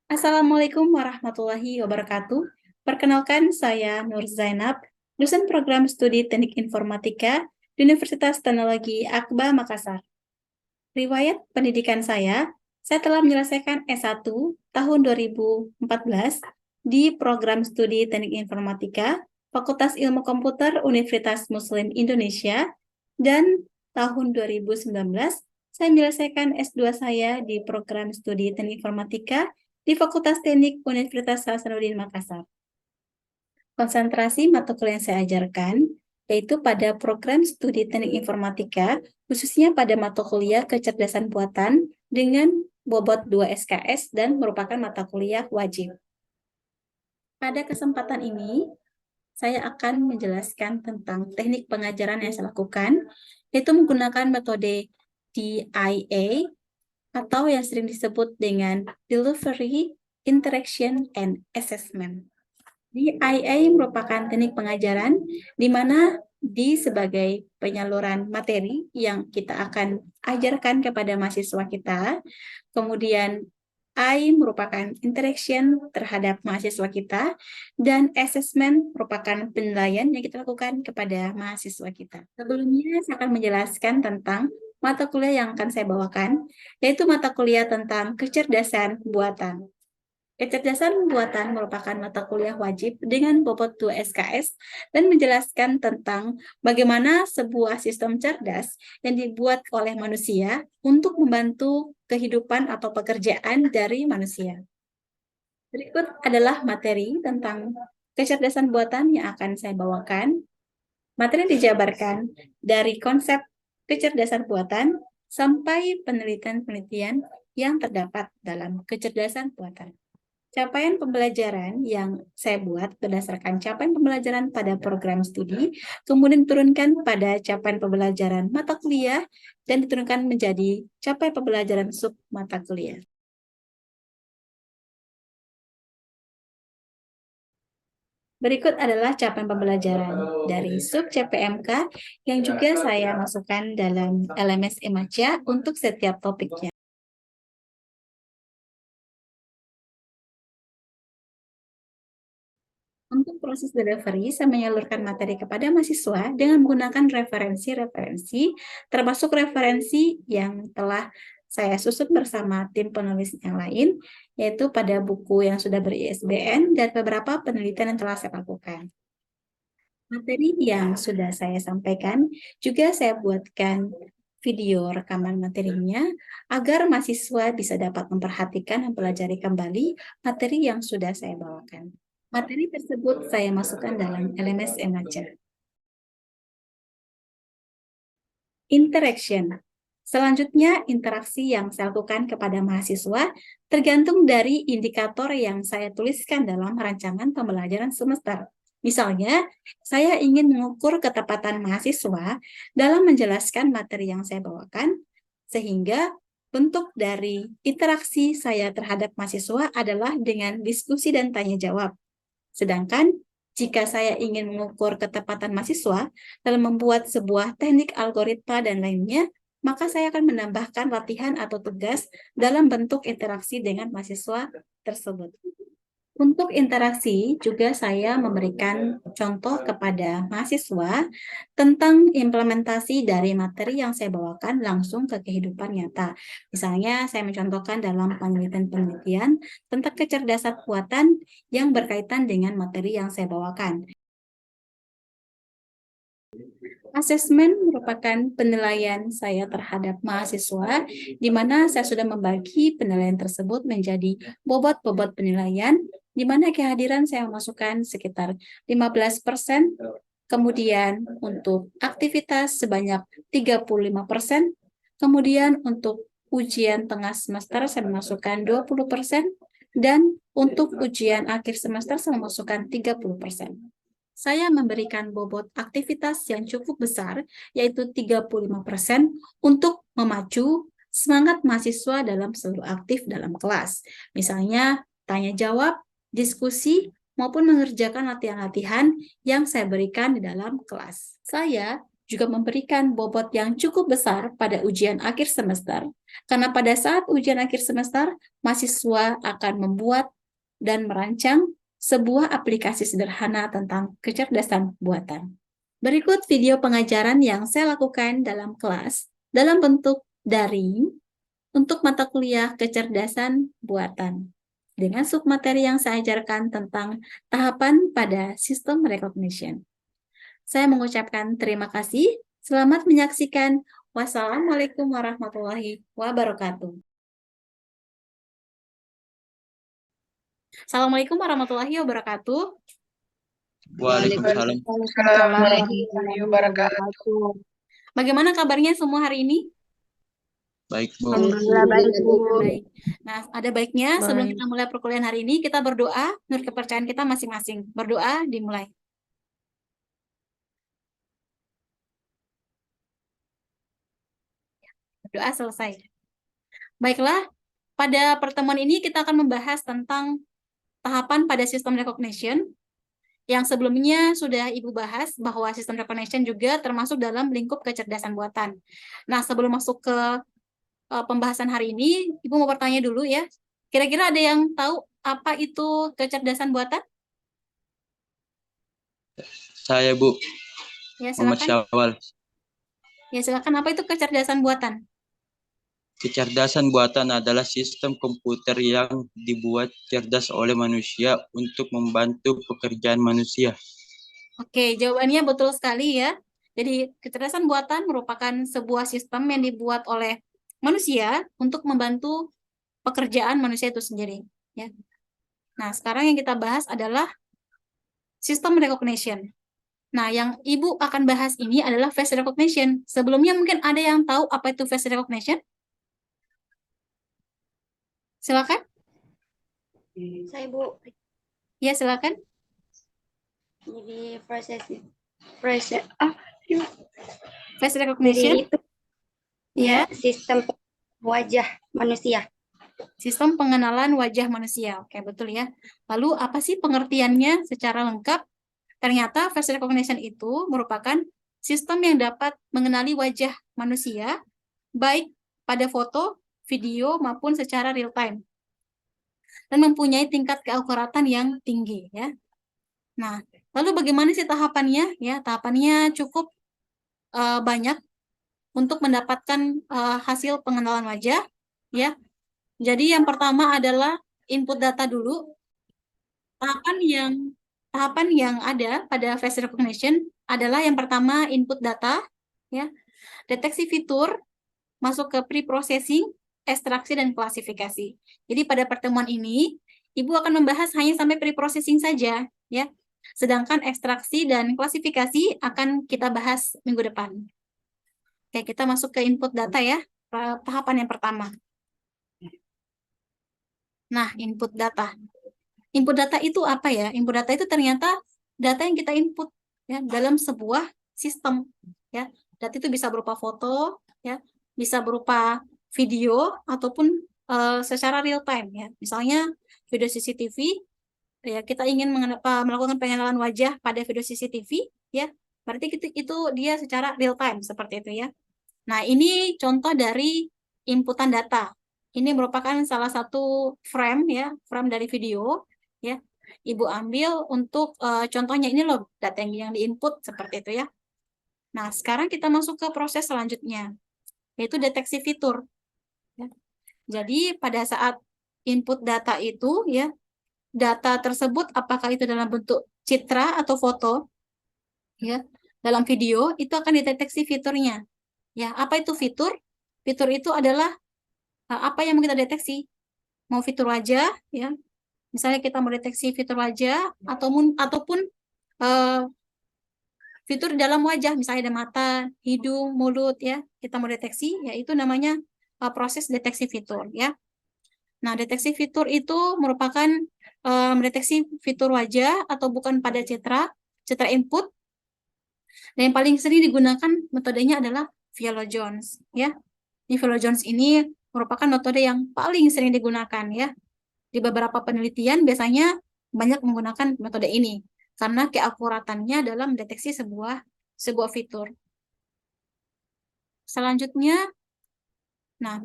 Assalamualaikum warahmatullahi wabarakatuh. Perkenalkan, saya Nur Zainab, dosen program studi Teknik Informatika di Universitas Teknologi Akba Makassar. Riwayat pendidikan saya telah menyelesaikan S1 tahun 2014 di program studi Teknik Informatika, Fakultas Ilmu Komputer Universitas Muslim Indonesia, dan tahun 2019 saya menyelesaikan S2 saya di program studi Teknik Informatika di Fakultas Teknik Universitas Hasanuddin Makassar. Konsentrasi mata kuliah yang saya ajarkan yaitu pada program studi Teknik Informatika, khususnya pada mata kuliah kecerdasan buatan dengan bobot 2 SKS dan merupakan mata kuliah wajib. Pada kesempatan ini, saya akan menjelaskan tentang teknik pengajaran yang saya lakukan, yaitu menggunakan metode DIA atau yang sering disebut dengan Delivery, Interaction, and Assessment. DIA merupakan teknik pengajaran di mana sebagai penyaluran materi yang kita akan ajarkan kepada mahasiswa kita. Kemudian I merupakan interaction terhadap mahasiswa kita, dan assessment merupakan penilaian yang kita lakukan kepada mahasiswa kita. Sebelumnya saya akan menjelaskan tentang mata kuliah yang akan saya bawakan, yaitu mata kuliah tentang kecerdasan buatan. Kecerdasan buatan merupakan mata kuliah wajib dengan bobot 2 SKS dan menjelaskan tentang bagaimana sebuah sistem cerdas yang dibuat oleh manusia untuk membantu kehidupan atau pekerjaan dari manusia. Berikut adalah materi tentang kecerdasan buatan yang akan saya bawakan. Materi dijabarkan dari konsep kecerdasan buatan sampai penelitian-penelitian yang terdapat dalam kecerdasan buatan. Capaian pembelajaran yang saya buat berdasarkan capaian pembelajaran pada program studi, kemudian diturunkan pada capaian pembelajaran mata kuliah, dan diturunkan menjadi capaian pembelajaran sub mata kuliah. Berikut adalah capaian pembelajaran dari sub CPMK yang juga saya masukkan dalam LMS Imaja untuk setiap topiknya. Untuk proses delivery, saya menyalurkan materi kepada mahasiswa dengan menggunakan referensi-referensi, termasuk referensi yang telah saya susun bersama tim penulis yang lain, yaitu pada buku yang sudah ber-ISBN dan beberapa penelitian yang telah saya lakukan. Materi yang sudah saya sampaikan juga saya buatkan video rekaman materinya agar mahasiswa bisa dapat memperhatikan dan pelajari kembali materi yang sudah saya bawakan. Materi tersebut saya masukkan dalam LMS Imaja. Interaction. Selanjutnya, interaksi yang saya lakukan kepada mahasiswa tergantung dari indikator yang saya tuliskan dalam rancangan pembelajaran semester. Misalnya, saya ingin mengukur ketepatan mahasiswa dalam menjelaskan materi yang saya bawakan, sehingga bentuk dari interaksi saya terhadap mahasiswa adalah dengan diskusi dan tanya jawab. Sedangkan jika saya ingin mengukur ketepatan mahasiswa dalam membuat sebuah teknik algoritma dan lainnya, maka saya akan menambahkan latihan atau tugas dalam bentuk interaksi dengan mahasiswa tersebut. Untuk interaksi, juga saya memberikan contoh kepada mahasiswa tentang implementasi dari materi yang saya bawakan langsung ke kehidupan nyata. Misalnya, saya mencontohkan dalam penelitian-penelitian tentang kecerdasan buatan yang berkaitan dengan materi yang saya bawakan. Asesmen merupakan penilaian saya terhadap mahasiswa, di mana saya sudah membagi penilaian tersebut menjadi bobot-bobot penilaian, di mana kehadiran saya memasukkan sekitar 15%, kemudian untuk aktivitas sebanyak 35%, kemudian untuk ujian tengah semester saya memasukkan 20%, dan untuk ujian akhir semester saya memasukkan 30%. Saya memberikan bobot aktivitas yang cukup besar, yaitu 35%, untuk memacu semangat mahasiswa dalam selalu aktif dalam kelas. Misalnya, tanya jawab, diskusi, maupun mengerjakan latihan-latihan yang saya berikan di dalam kelas. Saya juga memberikan bobot yang cukup besar pada ujian akhir semester. Karena pada saat ujian akhir semester, mahasiswa akan membuat dan merancang sebuah aplikasi sederhana tentang kecerdasan buatan. Berikut video pengajaran yang saya lakukan dalam kelas dalam bentuk daring untuk mata kuliah kecerdasan buatan dengan submateri yang saya ajarkan tentang tahapan pada sistem recognition. Saya mengucapkan terima kasih. Selamat menyaksikan. Wassalamualaikum warahmatullahi wabarakatuh. Assalamualaikum warahmatullahi wabarakatuh. Waalaikumsalam. Warahmatullahi wabarakatuh. Bagaimana kabarnya semua hari ini? Baik, Bu. Alhamdulillah baik, Bu. Baik. Nah, ada baiknya sebelum kita mulai perkuliahan hari ini, kita berdoa menurut kepercayaan kita masing-masing. Berdoa dimulai. Berdoa selesai. Baiklah, pada pertemuan ini kita akan membahas tentang tahapan pada sistem recognition. Yang sebelumnya sudah Ibu bahas bahwa sistem recognition juga termasuk dalam lingkup kecerdasan buatan. Nah, sebelum masuk ke pembahasan hari ini, Ibu mau bertanya dulu ya. Kira-kira ada yang tahu apa itu kecerdasan buatan? Saya, Bu. Ya, Muhammad silakan. Syawal. Ya, silakan. Apa itu kecerdasan buatan? Kecerdasan buatan adalah sistem komputer yang dibuat cerdas oleh manusia untuk membantu pekerjaan manusia. Oke, jawabannya betul sekali ya. Jadi, kecerdasan buatan merupakan sebuah sistem yang dibuat oleh manusia untuk membantu pekerjaan manusia itu sendiri. Ya. Nah, sekarang yang kita bahas adalah sistem recognition. Nah, yang Ibu akan bahas ini adalah face recognition. Sebelumnya mungkin ada yang tahu apa itu face recognition? Silakan. Saya, Bu. Ya, silakan. Jadi face recognition. Jadi itu Ya, sistem wajah manusia. sistem pengenalan wajah manusia. Oke, betul ya. Lalu apa sih pengertiannya secara lengkap? Ternyata face recognition itu merupakan sistem yang dapat mengenali wajah manusia baik pada foto, video maupun secara real time dan mempunyai tingkat keakuratan yang tinggi ya. Nah, lalu bagaimana sih tahapannya? Ya, tahapannya cukup banyak untuk mendapatkan hasil pengenalan wajah ya. Jadi yang pertama adalah input data dulu. Tahapan yang ada pada face recognition adalah yang pertama input data ya, deteksi fitur, masuk ke pre-processing, ekstraksi dan klasifikasi. Jadi pada pertemuan ini Ibu akan membahas hanya sampai pre-processing saja ya. Sedangkan ekstraksi dan klasifikasi akan kita bahas minggu depan. Oke, kita masuk ke input data ya, tahapan yang pertama. Nah, input data. Input data itu apa ya? Input data itu ternyata data yang kita input ya dalam sebuah sistem ya. Data itu bisa berupa foto ya, bisa berupa video ataupun secara real time ya. Misalnya video CCTV ya, kita ingin melakukan pengenalan wajah pada video CCTV ya. Berarti itu dia secara real time seperti itu ya. Nah, ini contoh dari inputan data. Ini merupakan salah satu frame ya, frame dari video ya. Ibu ambil untuk contohnya ini loh data yang diinput seperti itu ya. Nah, sekarang kita masuk ke proses selanjutnya, yaitu deteksi fitur. Ya. Jadi pada saat input data itu ya, data tersebut apakah itu dalam bentuk citra atau foto ya, dalam video itu akan dideteksi fiturnya. Ya, apa itu fitur? Fitur itu adalah apa yang mau kita deteksi? Mau fitur wajah, ya. Misalnya kita mau deteksi fitur wajah ataupun fitur di dalam wajah, misalnya ada mata, hidung, mulut, ya. Kita mau deteksi, ya itu namanya proses deteksi fitur, ya. Nah, deteksi fitur itu merupakan mendeteksi fitur wajah atau bukan pada citra input. Dan yang paling sering digunakan metodenya adalah Violo-Jones, ya. Di Violo-Jones ini merupakan metode yang paling sering digunakan ya. Di beberapa penelitian biasanya banyak menggunakan metode ini karena keakuratannya dalam mendeteksi sebuah fitur. Selanjutnya, nah,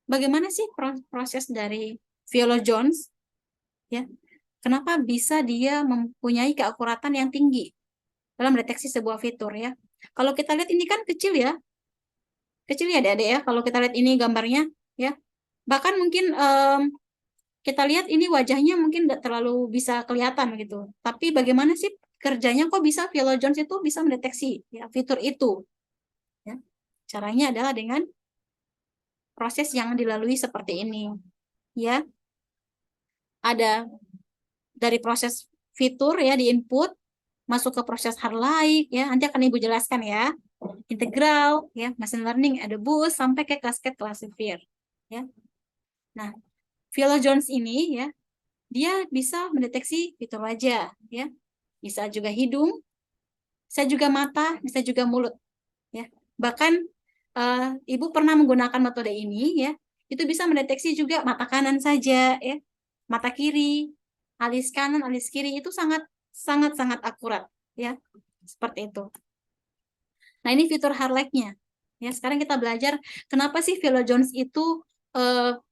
bagaimana sih proses dari Violo-Jones? Ya, kenapa bisa dia mempunyai keakuratan yang tinggi dalam deteksi sebuah fitur ya? Kalau kita lihat ini kan kecil ya adik-adik ya. Kalau kita lihat ini gambarnya ya, bahkan mungkin kita lihat ini wajahnya mungkin tidak terlalu bisa kelihatan gitu. Tapi bagaimana sih kerjanya kok bisa Violo-Jones itu bisa mendeteksi ya fitur itu? Ya. Caranya adalah dengan proses yang dilalui seperti ini. Ya, ada dari proses fitur ya di input masuk ke proses Harlaik ya. Nanti akan Ibu jelaskan ya. Integral ya, machine learning, ada boost sampai ke cascade classifier ya. Nah, Violo-Jones ini ya, dia bisa mendeteksi fitur wajah ya. Bisa juga hidung, bisa juga mata, bisa juga mulut ya. Bahkan Ibu pernah menggunakan metode ini ya, itu bisa mendeteksi juga mata kanan saja ya. Mata kiri, alis kanan, alis kiri itu sangat akurat ya. Seperti itu. Nah, ini fitur Harlaik-nya. Ya, sekarang kita belajar kenapa sih Violo-Jones itu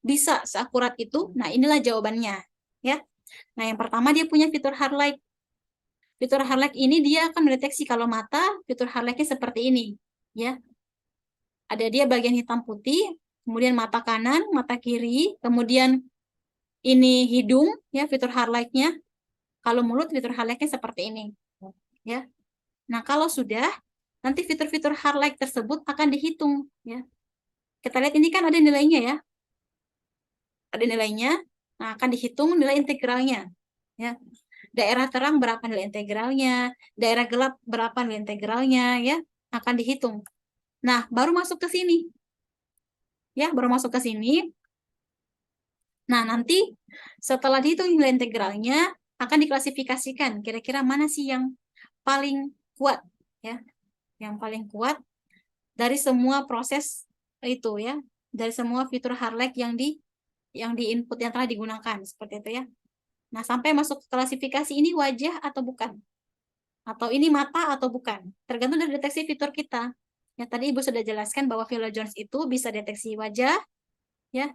bisa seakurat itu. Nah, inilah jawabannya, ya. Nah, yang pertama dia punya fitur Harlaik. Fitur Harlaik ini dia akan mendeteksi kalau mata, fitur Harlaik-nya seperti ini, ya. Ada dia bagian hitam putih, kemudian mata kanan, mata kiri, kemudian ini hidung, ya, fitur Harlaik-nya. Kalau mulut, fitur Harlaik-nya seperti ini, ya. Nah, kalau sudah nanti fitur-fitur Harlaik tersebut akan dihitung ya. Kita lihat ini kan ada nilainya ya. Ada nilainya. Nah, akan dihitung nilai integralnya ya. Daerah terang berapa nilai integralnya, daerah gelap berapa nilai integralnya ya, akan dihitung. Nah, baru masuk ke sini. Ya, baru masuk ke sini. Nah, nanti setelah dihitung nilai integralnya akan diklasifikasikan kira-kira mana sih yang paling kuat ya. Yang paling kuat dari semua proses itu ya, dari semua fitur Harlaik yang di input yang telah digunakan seperti itu ya. Nah, sampai masuk ke klasifikasi ini wajah atau bukan, atau ini mata atau bukan, tergantung dari deteksi fitur kita. Ya, tadi Ibu sudah jelaskan bahwa Violo-Jones itu bisa deteksi wajah, ya,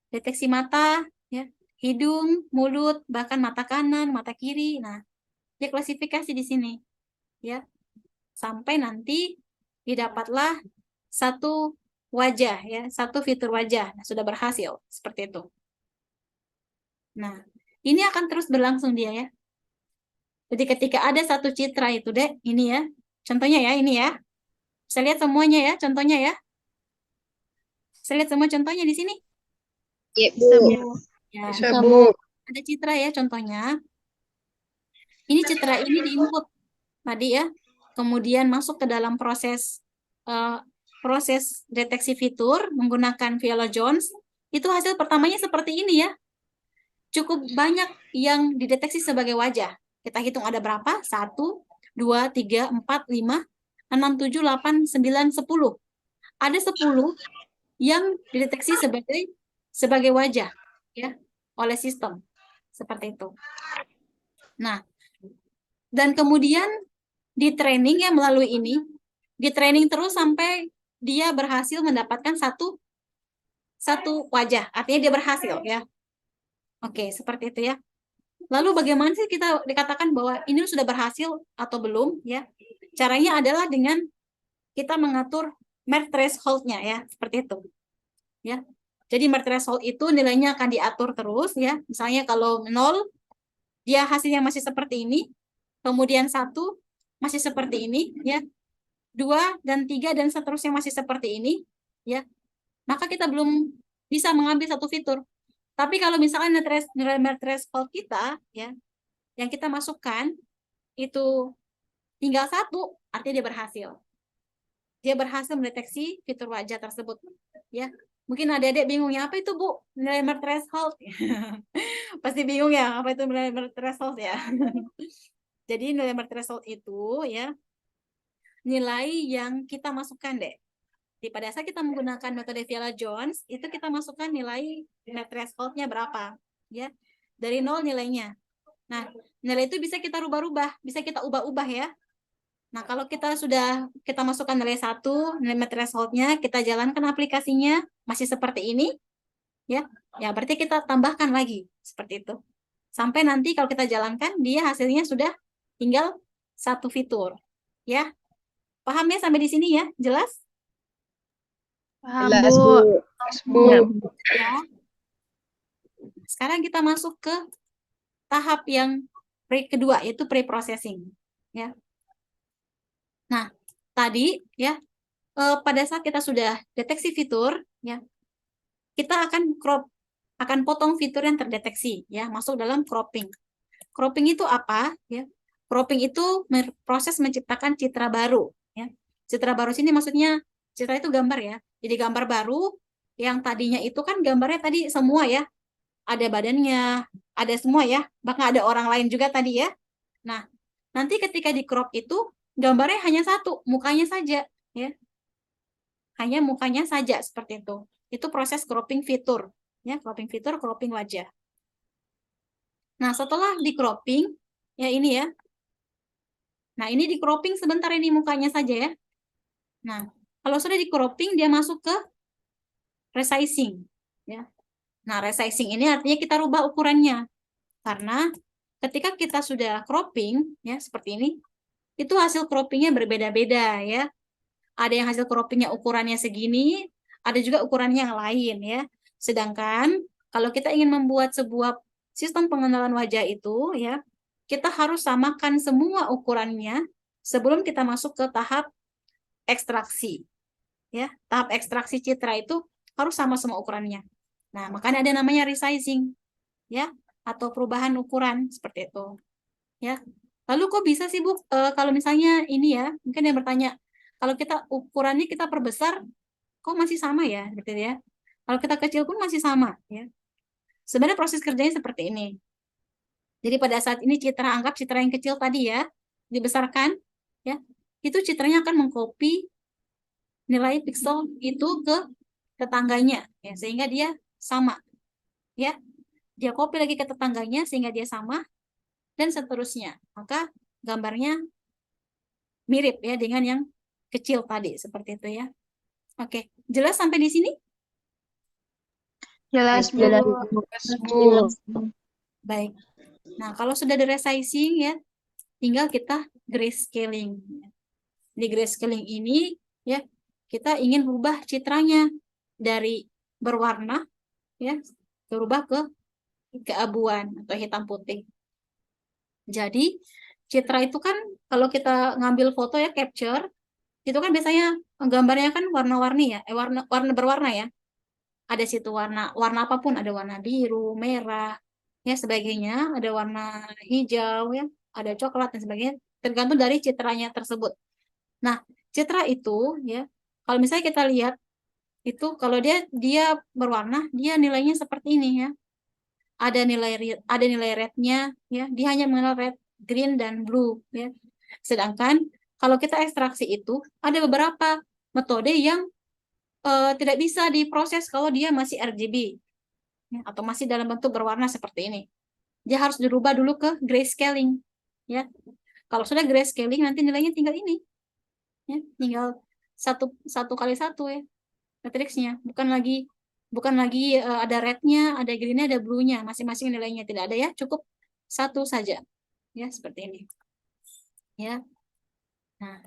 deteksi mata, ya, hidung, mulut, bahkan mata kanan, mata kiri. Nah, dia klasifikasi di sini, ya, sampai nanti didapatlah satu wajah ya, satu fitur wajah. Nah, sudah berhasil seperti itu. Nah, ini akan terus berlangsung dia ya. Jadi ketika ada satu citra itu, Dek, ini ya. Contohnya ya, ini ya. Bisa lihat semuanya ya, contohnya ya. Bisa lihat semua contohnya di sini. Iya, Bu. Ya. Bisa, Bu. Ada citra ya contohnya. Ini citra ini diinput tadi ya. Kemudian masuk ke dalam proses proses deteksi fitur menggunakan Violo-Jones. Itu hasil pertamanya seperti ini ya. Cukup banyak yang dideteksi sebagai wajah. Kita hitung ada berapa? 1, 2, 3, 4, 5, 6, 7, 8, 9, 10. Ada 10 yang dideteksi sebagai wajah ya oleh sistem. Seperti itu. Nah, dan kemudian di training ya melalui ini, di training terus sampai dia berhasil mendapatkan satu wajah. Artinya dia berhasil ya. Oke, seperti itu ya. Lalu bagaimana sih kita dikatakan bahwa ini sudah berhasil atau belum ya? Caranya adalah dengan kita mengatur merge threshold-nya ya, seperti itu. Ya. Jadi merge threshold itu nilainya akan diatur terus ya. Misalnya kalau 0 dia hasilnya masih seperti ini, kemudian 1 masih seperti ini ya. 2 dan 3 dan seterusnya masih seperti ini ya. Maka kita belum bisa mengambil satu fitur. Tapi kalau misalnya nilai merge threshold kita ya yang kita masukkan itu tinggal 1, artinya dia berhasil. Dia berhasil mendeteksi fitur wajah tersebut. Ya, mungkin adik-adik bingungnya apa itu Bu nilai merge threshold? Pasti bingung ya apa itu nilai merge threshold ya. Jadi nilai merge threshold itu ya nilai yang kita masukkan deh. Pada saat kita menggunakan metode Violo-Jones itu kita masukkan nilai merge threshold-nya berapa ya. Dari 0 nilainya. Nah, nilai itu bisa kita rubah-rubah, bisa kita ubah-ubah ya. Nah, kalau kita masukkan nilai 1, nilai threshold-nya, kita jalankan aplikasinya masih seperti ini, ya. Ya, berarti kita tambahkan lagi seperti itu. Sampai nanti kalau kita jalankan, dia hasilnya sudah tinggal 1 fitur, ya. Paham ya sampai di sini ya? Jelas? Paham, Jelas, Bu. Bu. Bu. Ya. Sekarang kita masuk ke tahap yang kedua, yaitu pre-processing, ya. Nah, tadi ya pada saat kita sudah deteksi fitur, ya, kita akan potong fitur yang terdeteksi, ya, masuk dalam cropping. Cropping itu apa? Ya, cropping itu proses menciptakan citra baru, ya. Citra baru sini maksudnya citra itu gambar ya. Jadi gambar baru yang tadinya itu kan gambarnya tadi semua ya, ada badannya, ada semua ya, bahkan ada orang lain juga tadi ya. Nah, nanti ketika di crop itu gambarnya hanya satu, mukanya saja, ya. Hanya mukanya saja seperti itu. Itu proses cropping fitur, ya, cropping fitur, cropping wajah. Nah, setelah di cropping, ya ini ya. Nah, ini di cropping sebentar ini mukanya saja ya. Nah, kalau sudah di cropping dia masuk ke resizing, ya. Nah, resizing ini artinya kita rubah ukurannya. Karena ketika kita sudah cropping, ya seperti ini, itu hasil croppingnya berbeda-beda ya. Ada yang hasil croppingnya ukurannya segini, ada juga ukurannya yang lain ya. Sedangkan kalau kita ingin membuat sebuah sistem pengenalan wajah itu ya, kita harus samakan semua ukurannya sebelum kita masuk ke tahap ekstraksi. Ya, tahap ekstraksi citra itu harus sama semua ukurannya. Nah, makanya ada namanya resizing ya, atau perubahan ukuran seperti itu. Ya. Lalu kok bisa sih Bu kalau misalnya ini ya, mungkin yang bertanya, kalau kita ukurannya kita perbesar kok masih sama ya, gitu ya. Kalau kita kecil pun masih sama ya. Sebenarnya proses kerjanya seperti ini. Jadi pada saat ini anggap citra yang kecil tadi ya, dibesarkan ya. Itu citranya akan mengcopy nilai pixel itu ke tetangganya ya, sehingga dia sama. Ya. Dia copy lagi ke tetangganya sehingga dia sama dan seterusnya. Maka gambarnya mirip ya dengan yang kecil tadi seperti itu ya. Oke, jelas sampai di sini? Jelas, Bu. Jelas, Bu. Baik. Nah, kalau sudah ada resizing ya, tinggal kita grayscaling. Di grayscaling ini ya, kita ingin ubah citranya dari berwarna ya, berubah ke keabuan atau hitam putih. Jadi, citra itu kan kalau kita ngambil foto ya, capture, itu kan biasanya gambarnya kan warna-warni ya, warna berwarna ya. Ada situ warna apapun, ada warna biru, merah, ya sebagainya, ada warna hijau ya, ada coklat dan sebagainya, tergantung dari citranya tersebut. Nah, citra itu ya, kalau misalnya kita lihat itu kalau dia berwarna, dia nilainya seperti ini ya. Ada nilai rednya ya, dia hanya mengenal red, green dan blue ya. Sedangkan kalau kita ekstraksi itu ada beberapa metode yang tidak bisa diproses kalau dia masih RGB ya, atau masih dalam bentuk berwarna seperti ini. Dia harus dirubah dulu ke grayscaling ya. Kalau sudah grayscaling nanti nilainya tinggal ini ya, tinggal satu kali satu ya matriksnya, bukan lagi ada rednya, ada greennya, ada blue-nya, masing-masing nilainya tidak ada ya, cukup satu saja ya seperti ini ya. Nah,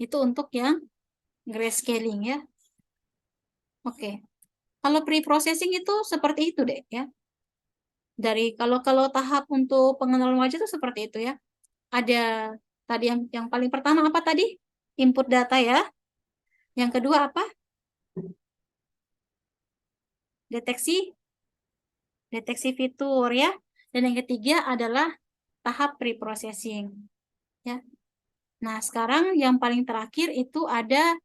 itu untuk yang grayscaling ya. Oke. Kalau pre-processing itu seperti itu deh ya. Dari kalau tahap untuk pengenalan wajah itu seperti itu ya. Ada tadi yang paling pertama apa tadi? Input data ya. Yang kedua apa? Deteksi fitur ya. Dan yang ketiga adalah tahap pre-processing ya. Nah, sekarang yang paling terakhir itu ada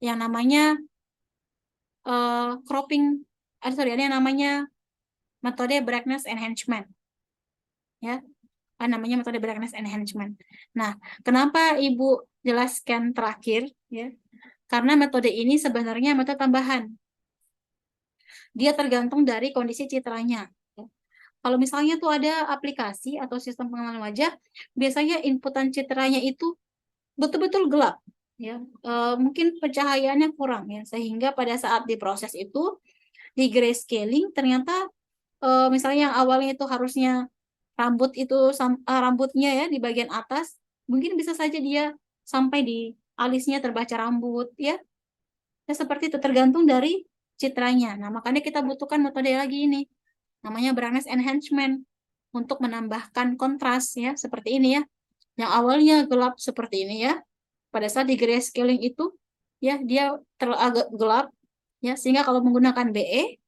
yang namanya cropping, ada yang namanya metode brightness enhancement. Ya, namanya metode brightness enhancement. Nah, kenapa Ibu jelaskan terakhir? Ya, karena metode ini sebenarnya metode tambahan. Dia tergantung dari kondisi citranya. Ya. Kalau misalnya tuh ada aplikasi atau sistem pengenalan wajah, biasanya inputan citranya itu betul-betul gelap, ya. Mungkin pencahayaannya kurang, ya, sehingga pada saat diproses itu di grayscaling ternyata misalnya yang awalnya itu harusnya rambutnya ya di bagian atas, mungkin bisa saja dia sampai di alisnya terbaca rambut, ya. Ya seperti itu tergantung dari citranya. Nah, makanya kita butuhkan metode lagi ini. Namanya brightness enhancement untuk menambahkan kontras, ya, seperti ini ya. Yang awalnya gelap seperti ini ya. Pada saat di grayscaling itu ya dia agak gelap ya, sehingga kalau menggunakan BE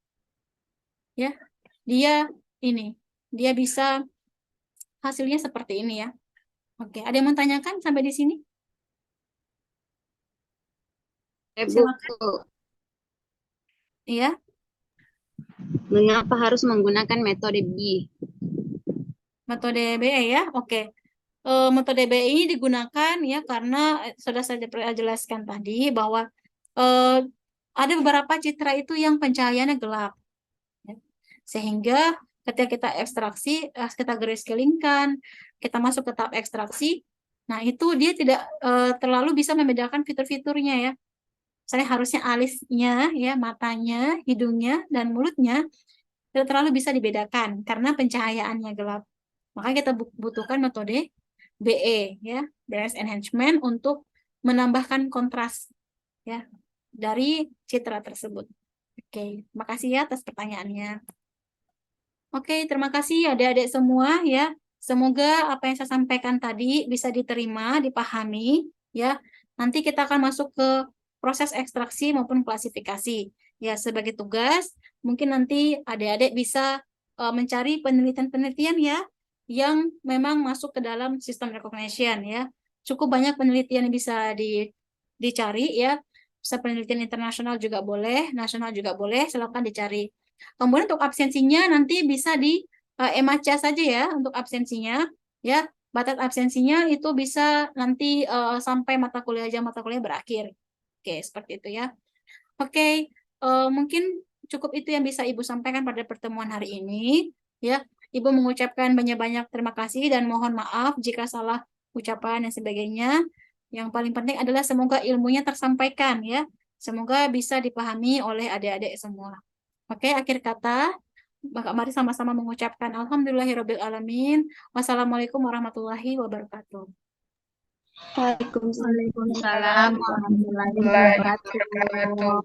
ya dia bisa hasilnya seperti ini ya. Oke, ada yang mau tanyakan sampai di sini? Bu, Silakan. Iya. mengapa harus menggunakan metode B? Metode BE ya, oke. Metode BE ini digunakan ya karena sudah saya jelaskan tadi bahwa ada beberapa citra itu yang pencahayaannya gelap, ya. Sehingga ketika kita ekstraksi, kita grayscalingkan, kita masuk ke tahap ekstraksi, nah itu dia tidak terlalu bisa membedakan fitur-fiturnya ya. Saya harusnya alisnya, ya matanya, hidungnya, dan mulutnya tidak terlalu bisa dibedakan karena pencahayaannya gelap. Makanya kita butuhkan metode BE ya, brightness enhancement untuk menambahkan kontras ya dari citra tersebut. Oke, makasih ya atas pertanyaannya. Oke, terima kasih adik-adik semua ya. Semoga apa yang saya sampaikan tadi bisa diterima, dipahami ya. Nanti kita akan masuk ke proses ekstraksi maupun klasifikasi. Ya, sebagai tugas mungkin nanti adik-adik bisa mencari penelitian-penelitian ya yang memang masuk ke dalam sistem recognition ya. Cukup banyak penelitian yang bisa dicari ya. Bisa penelitian internasional juga boleh, nasional juga boleh, silakan dicari. Kemudian untuk absensinya nanti bisa di EMACA saja ya untuk absensinya ya. Batas absensinya itu bisa nanti sampai mata kuliah berakhir. Oke, seperti itu ya. Oke, mungkin cukup itu yang bisa Ibu sampaikan pada pertemuan hari ini ya. Ibu mengucapkan banyak-banyak terima kasih dan mohon maaf jika salah ucapan dan sebagainya. Yang paling penting adalah semoga ilmunya tersampaikan ya. Semoga bisa dipahami oleh adik-adik semua. Oke, akhir kata, mari sama-sama mengucapkan Alhamdulillahirrabbilalamin. Wassalamualaikum warahmatullahi wabarakatuh. Waalaikumsalam. Waalaikumsalam warahmatullahi wabarakatuh.